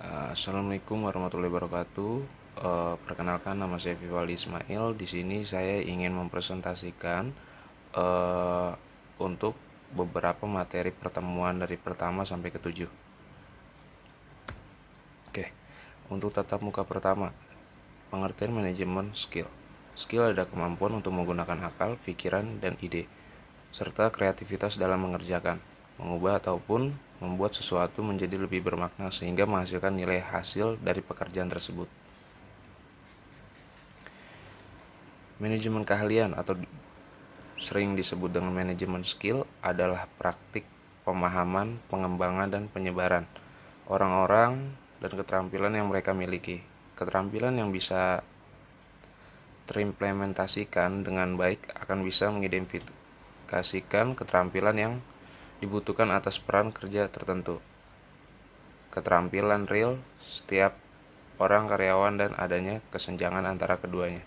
Assalamualaikum warahmatullahi wabarakatuh. Perkenalkan, nama saya Vivaldi Ismail. Di sini saya ingin mempresentasikan eh, untuk beberapa materi pertemuan dari pertama sampai ketujuh. Oke, untuk tatap muka pertama, pengertian manajemen skill. Skill adalah kemampuan untuk menggunakan akal, pikiran, dan ide, serta kreativitas dalam mengerjakan, mengubah ataupun membuat sesuatu menjadi lebih bermakna sehingga menghasilkan nilai hasil dari pekerjaan tersebut. Manajemen keahlian atau sering disebut dengan manajemen skill adalah praktik pemahaman, pengembangan, dan penyebaran orang-orang dan keterampilan yang mereka miliki. Keterampilan yang bisa terimplementasikan dengan baik akan bisa mengidentifikasikan keterampilan yang dibutuhkan atas peran kerja tertentu. Keterampilan real setiap orang karyawan dan adanya kesenjangan antara keduanya.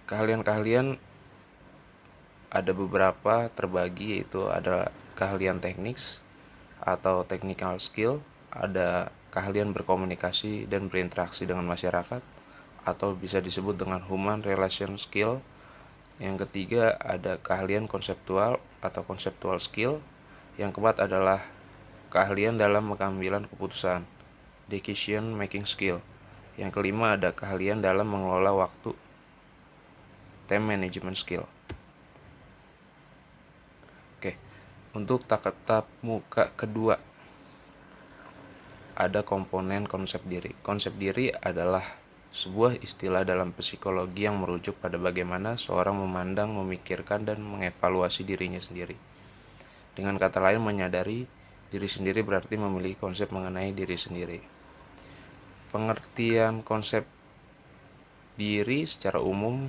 Keahlian-keahlian ada beberapa terbagi, yaitu ada keahlian teknis atau technical skill, ada keahlian berkomunikasi dan berinteraksi dengan masyarakat atau bisa disebut dengan human relation skill. Yang ketiga ada keahlian konseptual atau conceptual skill. Yang keempat adalah keahlian dalam pengambilan keputusan, decision making skill. Yang kelima ada keahlian dalam mengelola waktu, time management skill. Oke, untuk tatap muka kedua ada komponen konsep diri. Konsep diri adalah sebuah istilah dalam psikologi yang merujuk pada bagaimana seorang memandang, memikirkan, dan mengevaluasi dirinya sendiri. Dengan kata lain, menyadari diri sendiri berarti memiliki konsep mengenai diri sendiri. Pengertian konsep diri secara umum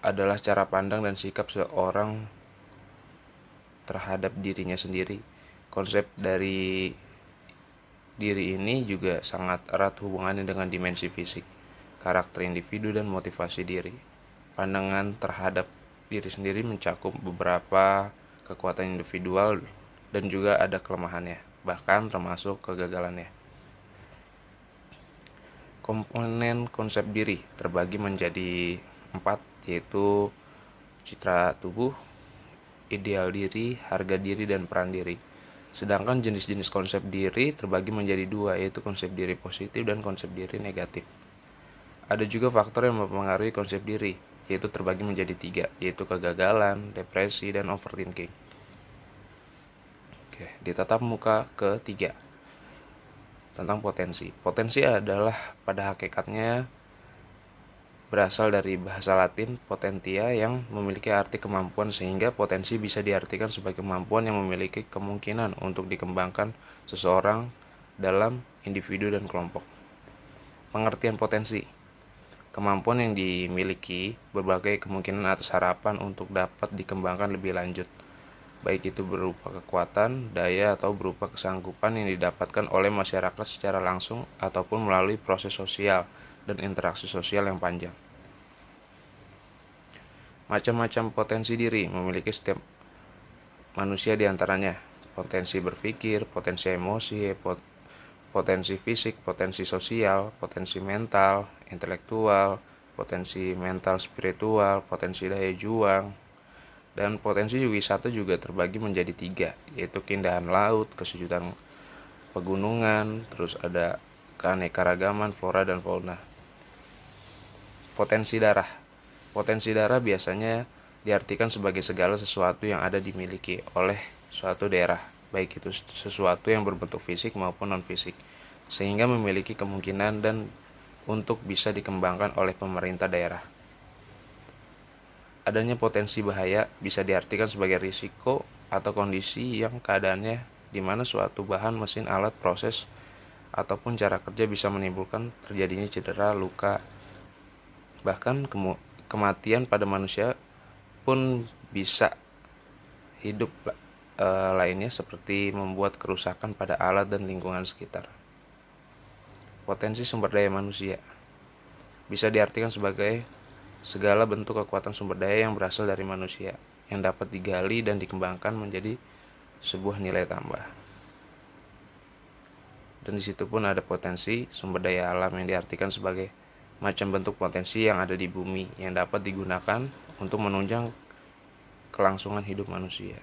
adalah cara pandang dan sikap seorang terhadap dirinya sendiri. Konsep dari diri ini juga sangat erat hubungannya dengan dimensi fisik, karakter individu, dan motivasi diri. Pandangan terhadap diri sendiri mencakup beberapa kekuatan individual dan juga ada kelemahannya, bahkan termasuk kegagalannya. Komponen konsep diri terbagi menjadi 4, yaitu citra tubuh, ideal diri, harga diri, dan peran diri. Sedangkan jenis-jenis konsep diri terbagi menjadi 2, yaitu konsep diri positif dan konsep diri negatif. Ada juga faktor yang mempengaruhi konsep diri, yaitu terbagi menjadi 3, yaitu kegagalan, depresi, dan overthinking. Oke, di tatap muka ketiga tentang potensi. Potensi adalah pada hakikatnya berasal dari bahasa Latin potentia yang memiliki arti kemampuan, sehingga potensi bisa diartikan sebagai kemampuan yang memiliki kemungkinan untuk dikembangkan seseorang dalam individu dan kelompok. Pengertian potensi: kemampuan yang dimiliki berbagai kemungkinan atas harapan untuk dapat dikembangkan lebih lanjut, baik itu berupa kekuatan, daya, atau berupa kesanggupan yang didapatkan oleh masyarakat secara langsung ataupun melalui proses sosial dan interaksi sosial yang panjang. Macam-macam potensi diri memiliki setiap manusia, diantaranya potensi berpikir, potensi emosi, potensi fisik, potensi sosial, potensi mental, intelektual, potensi mental spiritual, potensi daya juang. Dan potensi wisata juga terbagi menjadi 3, yaitu keindahan laut, kesejukan pegunungan, terus ada keanekaragaman flora dan fauna. Potensi darah. Potensi darah biasanya diartikan sebagai segala sesuatu yang ada dimiliki oleh suatu daerah, baik itu sesuatu yang berbentuk fisik maupun non-fisik, sehingga memiliki kemungkinan dan untuk bisa dikembangkan oleh pemerintah daerah. Adanya potensi bahaya bisa diartikan sebagai risiko atau kondisi yang keadaannya di mana suatu bahan, mesin, alat, proses, ataupun cara kerja bisa menimbulkan terjadinya cedera, luka, bahkan kematian pada manusia pun bisa hidup lainnya, seperti membuat kerusakan pada alat dan lingkungan sekitar. Potensi sumber daya manusia bisa diartikan sebagai segala bentuk kekuatan sumber daya yang berasal dari manusia, yang dapat digali dan dikembangkan menjadi sebuah nilai tambah. Dan di situ pun ada potensi sumber daya alam yang diartikan sebagai macam bentuk potensi yang ada di bumi yang dapat digunakan untuk menunjang kelangsungan hidup manusia.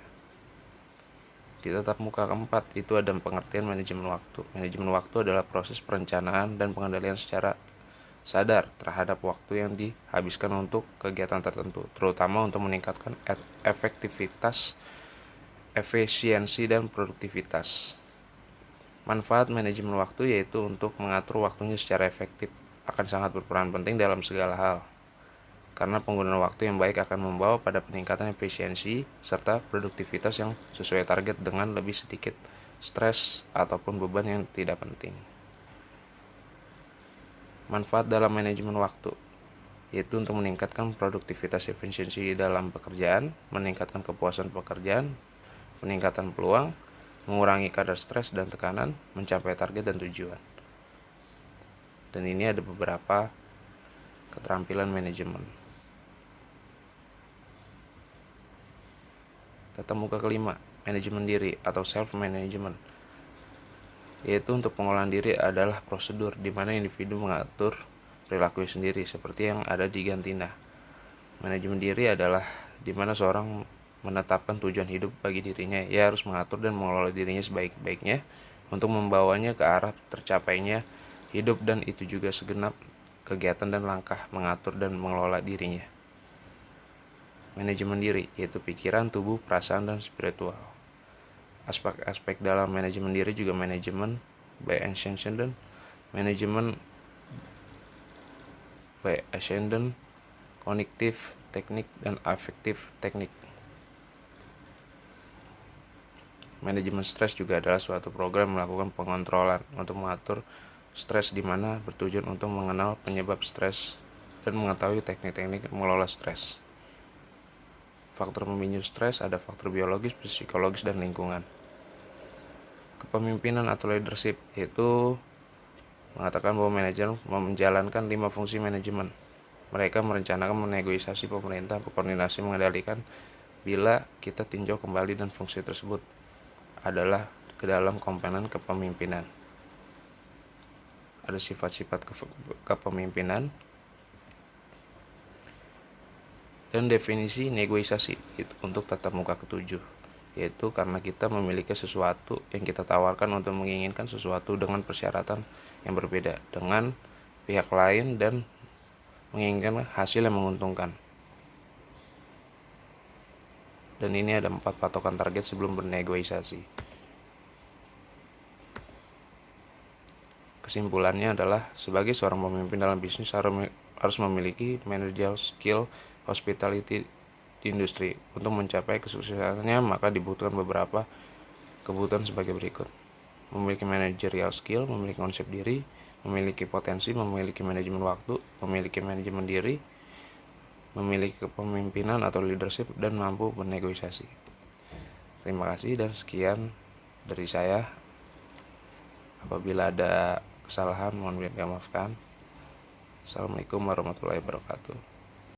Di tatap muka keempat itu ada pengertian manajemen waktu. Manajemen waktu adalah proses perencanaan dan pengendalian secara sadar terhadap waktu yang dihabiskan untuk kegiatan tertentu, terutama untuk meningkatkan efektivitas, efisiensi, dan produktivitas. Manfaat manajemen waktu yaitu untuk mengatur waktunya secara efektif akan sangat berperan penting dalam segala hal, karena penggunaan waktu yang baik akan membawa pada peningkatan efisiensi serta produktivitas yang sesuai target dengan lebih sedikit stres ataupun beban yang tidak penting. Manfaat dalam manajemen waktu yaitu untuk meningkatkan produktivitas efisiensi dalam pekerjaan, meningkatkan kepuasan pekerjaan, peningkatan peluang, mengurangi kadar stres dan tekanan, mencapai target dan tujuan. Dan ini ada beberapa keterampilan manajemen. Tata muka kelima, manajemen diri atau self-management, yaitu untuk pengolahan diri adalah prosedur di mana individu mengatur perilaku sendiri seperti yang ada di Gantina. Manajemen diri adalah di mana seorang menetapkan tujuan hidup bagi dirinya. Ia harus mengatur dan mengelola dirinya sebaik-baiknya untuk membawanya ke arah tercapainya hidup, dan itu juga segenap kegiatan dan langkah mengatur dan mengelola dirinya. Manajemen diri yaitu pikiran, tubuh, perasaan, dan spiritual. Aspek-aspek dalam manajemen diri juga manajemen by ascendant, manajemen by ascendant, kognitif teknik, dan afektif teknik. Manajemen stres juga adalah suatu program melakukan pengontrolan untuk mengatur stres di mana bertujuan untuk mengenal penyebab stres dan mengetahui teknik-teknik mengelola stres. Faktor pemicu stres ada faktor biologis, psikologis, dan lingkungan. Kepemimpinan atau leadership yaitu mengatakan bahwa manajer menjalankan 5 fungsi manajemen. Mereka merencanakan, menegosiasi pemerintah, berkoordinasi, mengendalikan. Bila kita tinjau kembali dan fungsi tersebut adalah ke dalam komponen kepemimpinan. Ada sifat-sifat kepemimpinan dan definisi negosiasi untuk tatap muka ketujuh, yaitu karena kita memiliki sesuatu yang kita tawarkan untuk menginginkan sesuatu dengan persyaratan yang berbeda dengan pihak lain dan menginginkan hasil yang menguntungkan. Dan ini ada 4 patokan target sebelum bernegosiasi. Kesimpulannya adalah sebagai seorang pemimpin dalam bisnis harus memiliki managerial skill hospitality di industri. Untuk mencapai kesuksesannya maka dibutuhkan beberapa kebutuhan sebagai berikut: memiliki managerial skill, memiliki konsep diri, memiliki potensi, memiliki manajemen waktu, memiliki manajemen diri, memiliki kepemimpinan atau leadership, dan mampu bernegosiasi. Terima kasih dan sekian dari saya. Apabila ada kesalahan mohon dimaafkan. Assalamualaikum warahmatullahi wabarakatuh.